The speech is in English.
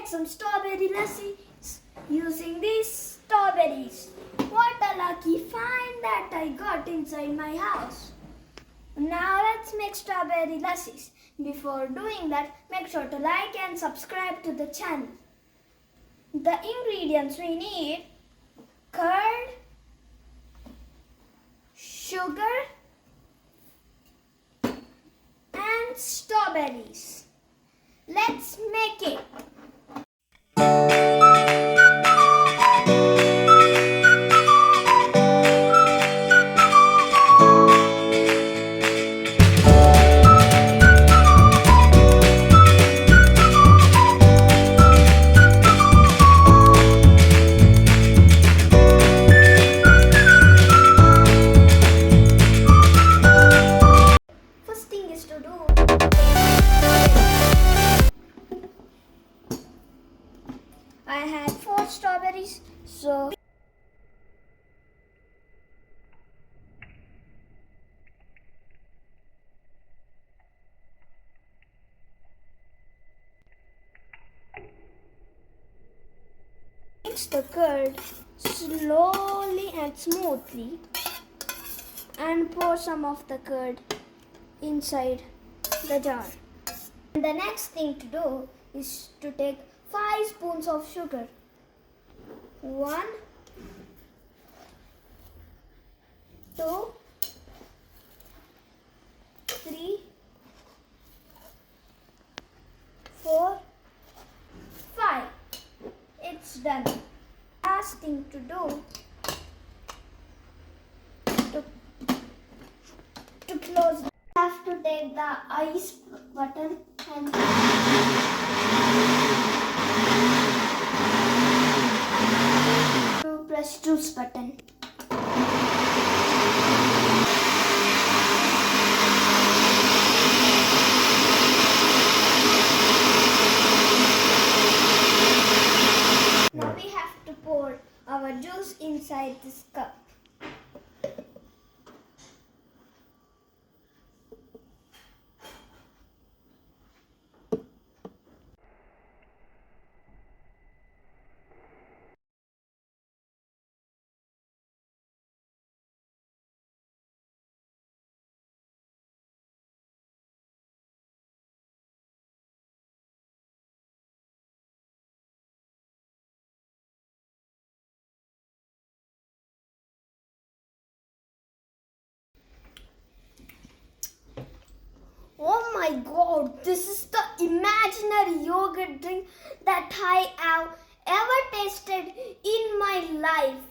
some strawberry lassi using these strawberries. What a lucky find that I got inside my house. Now let's make strawberry lassis. Before doing that, make sure to like and subscribe to the channel. The ingredients we need: curd, sugar and strawberries. Let's make it. I had 4 strawberries, so mix the curd slowly and smoothly and pour some of the curd inside the jar. And the next thing to do is to take 5 spoons of sugar. 1, 2, 3, 4, 5. It's done. Last thing to do to close. Have to take the ice button and to press juice button. Now we have to pour our juice inside this cup. Oh my god, this is the imaginary yogurt drink that I have ever tasted in my life.